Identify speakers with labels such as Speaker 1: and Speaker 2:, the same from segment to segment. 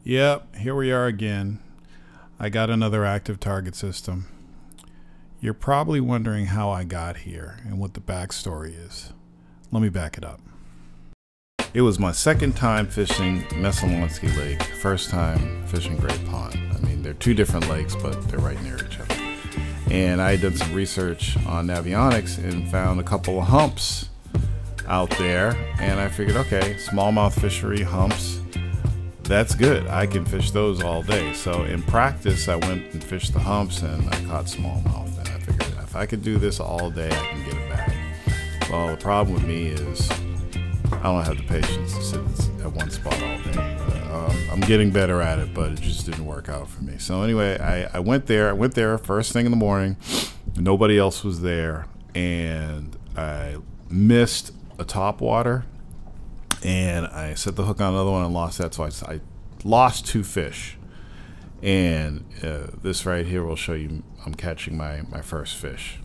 Speaker 1: Yep, here we are again. I got another active target system. You're probably wondering how I got here and what the backstory is. Let me back it up. It was my second time fishing Messalonsky Lake, first time fishing Great Pond. I mean, they're two different lakes, but they're right near each other. And I did some research on Navionics and found a couple of humps out there. And I figured, okay, smallmouth fishery humps, that's good. I can fish those all day. So in practice, I went and fished the humps and I caught smallmouth. And I figured if I could do this all day, I can get it back. Well, the problem with me is I don't have the patience to sit at one spot all day. I'm getting better at it, but it just didn't work out for me. So anyway, I went there. I went there first thing in the morning. Nobody else was there. And I missed a topwater. And I set the hook on another one and lost that. So I lost two fish. And this right here will show you I'm catching my first fish.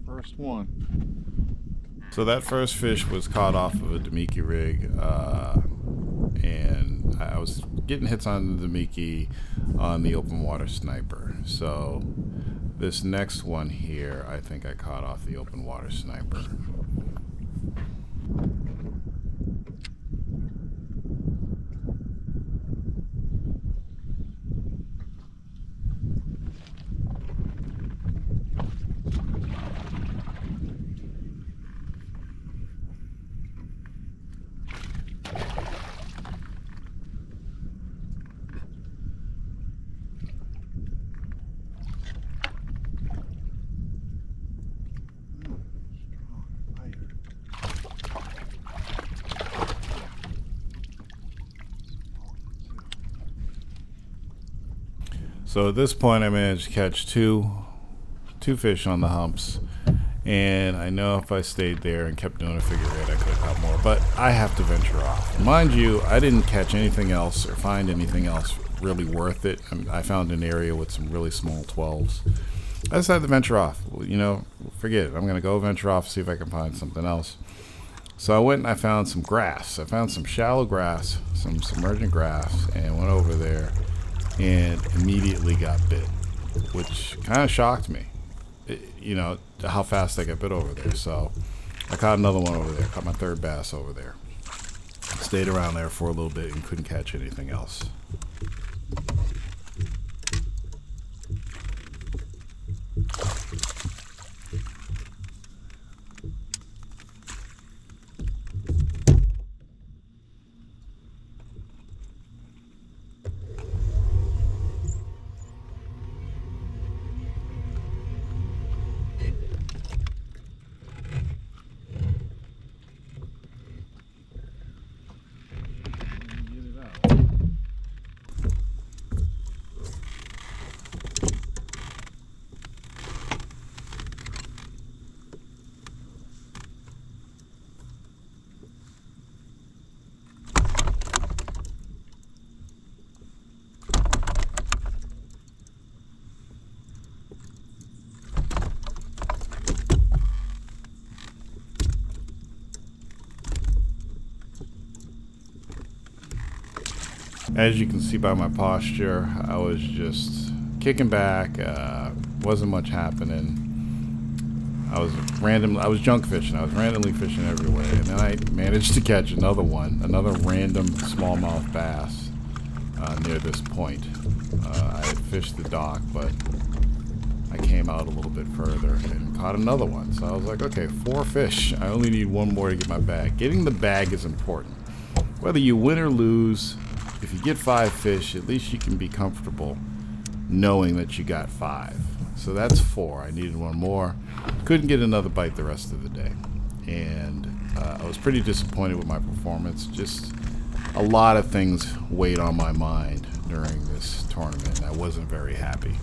Speaker 1: First one. So that first fish was caught off of a Demiki rig, and I was getting hits on the Demiki on the open water sniper. So this next one here, I think I caught off the open water sniper. So at this point I managed to catch two fish on the humps, and I know if I stayed there and kept doing a figure eight I could have caught more, but I have to venture off. Mind you, I didn't catch anything else or find anything else really worth it. I found an area with some really small 12s. I decided to venture off. Well, you know, forget it. I'm going to go venture off, see if I can find something else. So I went and I found some grass. I found some shallow grass, some submergent grass, and went over there and immediately got bit, which kind of shocked me, you know, how fast I got bit over there. So I caught another one over there, caught my third bass over there. Stayed around there for a little bit and couldn't catch anything else. As you can see by my posture, I was just kicking back. Wasn't much happening. I was junk fishing. I was randomly fishing everywhere, and then I managed to catch another random smallmouth bass near this point. I had fished the dock, but I came out a little bit further and caught another one. So I was like, okay, 4 fish. I only need 1 more to get my bag. Getting the bag is important. Whether you win or lose, if you get 5 fish, at least you can be comfortable knowing that you got 5. So that's 4. I needed 1 more. Couldn't get another bite the rest of the day. And I was pretty disappointed with my performance. Just a lot of things weighed on my mind during this tournament, and I wasn't very happy.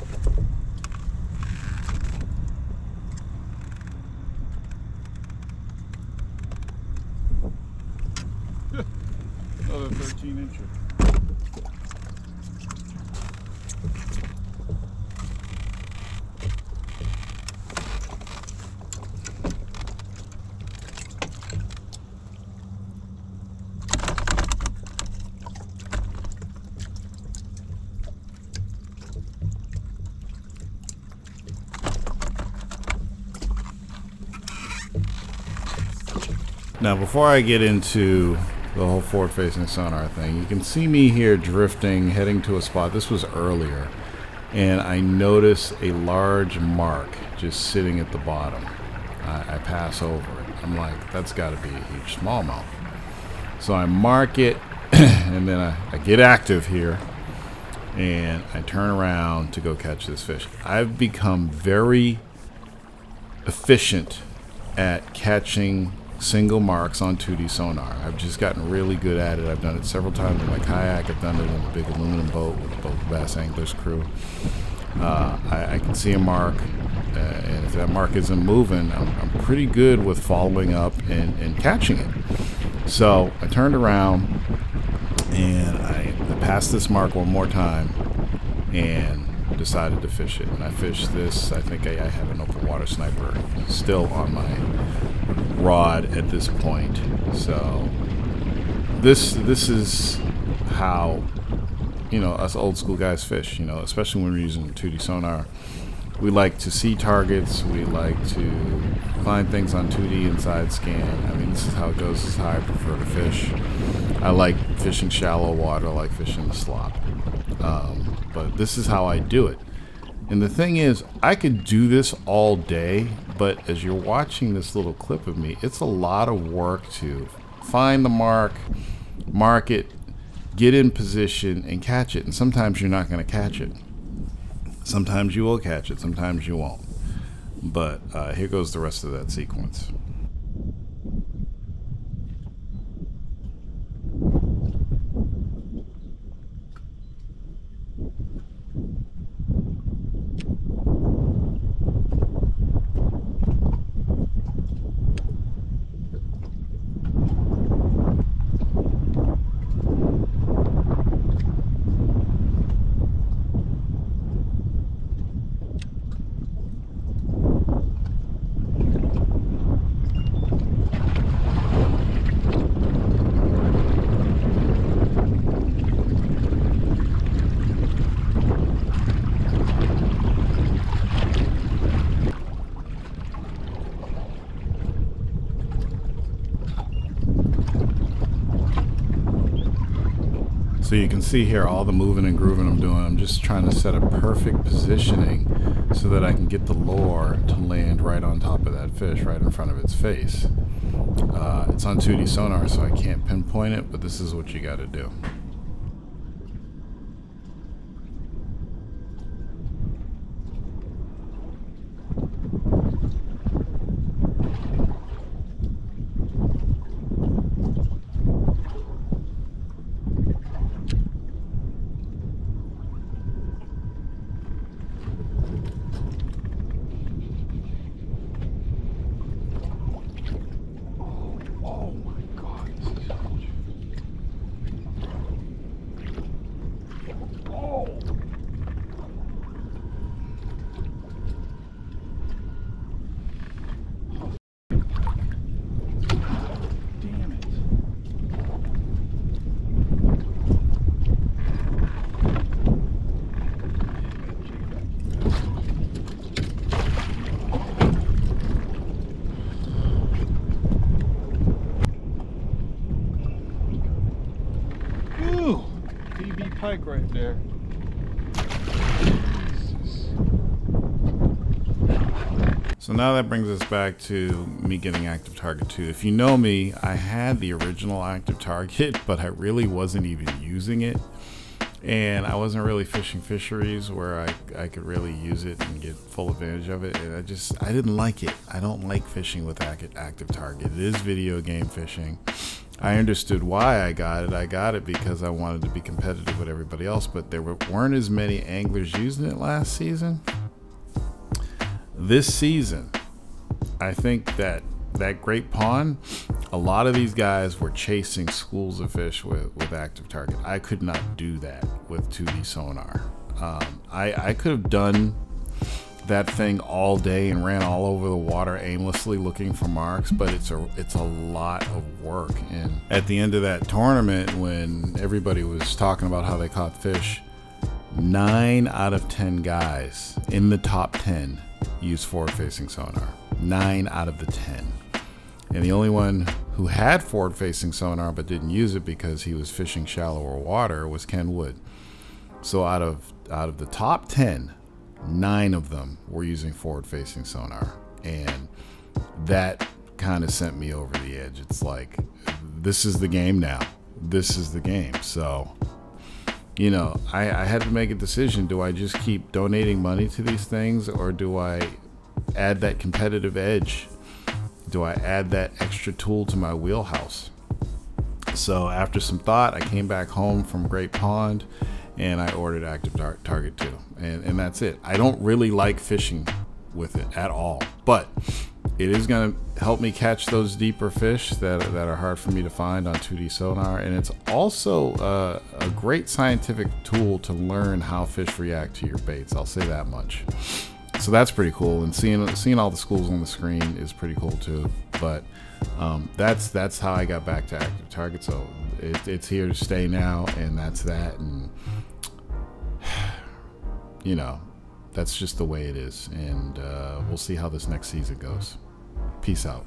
Speaker 1: Another 13-incher. Now, before I get into the whole forward-facing sonar thing, you can see me here drifting, heading to a spot. This was earlier, and I notice a large mark just sitting at the bottom. I pass over it. I'm like, that's got to be a huge smallmouth. So I mark it, and then I get active here, and I turn around to go catch this fish. I've become very efficient at catching single marks on 2D sonar. I've just gotten really good at it. I've done it several times in my kayak. I've done it in a big aluminum boat with both Bass Anglers crew. I can see a mark, and if that mark isn't moving, I'm pretty good with following up and catching it. So I turned around and I passed this mark 1 more time and decided to fish it. And I fished this. I think I had an open water sniper still on my rod at this point. So this is how, you know, us old school guys fish, you know, especially when we're using 2D sonar. We like to see targets. We like to find things on 2D and side scan. I mean, this is how it goes. This is how I prefer to fish. I like fishing shallow water. I like fishing the slop. But this is how I do it. And the thing is, I could do this all day, but as you're watching this little clip of me, it's a lot of work to find the mark it, get in position, and catch it. And sometimes you're not going to catch it. Sometimes you will catch it, sometimes you won't. But here goes the rest of that sequence. So you can see here all the moving and grooving I'm doing. I'm just trying to set a perfect positioning so that I can get the lure to land right on top of that fish, right in front of its face. It's on 2D sonar, so I can't pinpoint it, but this is what you got to do.
Speaker 2: there.
Speaker 1: So now that brings us back to me getting Active Target 2. If you know me, I had the original Active Target, but I really wasn't even using it. And I wasn't really fishing fisheries where I could really use it and get full advantage of it. And I didn't like it. I don't like fishing with Active Target. It is video game fishing. I understood why I got it. I got it because I wanted to be competitive with everybody else, but there weren't as many anglers using it last season. This season, I think that Great Pond, a lot of these guys were chasing schools of fish with Active Target. I could not do that with 2D Sonar. I could have done that thing all day and ran all over the water aimlessly looking for marks, but it's a lot of work. And at the end of that tournament, when everybody was talking about how they caught fish, 9 out of 10 guys in the top 10 use forward-facing sonar. 9 out of the 10. And the only one who had forward-facing sonar but didn't use it because he was fishing shallower water was Ken Wood. So out of the top 10, 9 of them were using forward-facing sonar, and that kind of sent me over the edge. It's like, this is the game now. This is the game. So, you know, I had to make a decision. Do I just keep donating money to these things, or do I add that competitive edge? Do I add that extra tool to my wheelhouse? So after some thought, I came back home from Great Pond and I ordered Active Target 2, and that's it. I don't really like fishing with it at all, but it is going to help me catch those deeper fish that are hard for me to find on 2D Sonar, and it's also a great scientific tool to learn how fish react to your baits. I'll say that much. So that's pretty cool, and seeing all the schools on the screen is pretty cool too. But that's how I got back to Active Target. So it's here to stay now, and that's that. And you know, that's just the way it is. And we'll see how this next season goes. Peace out.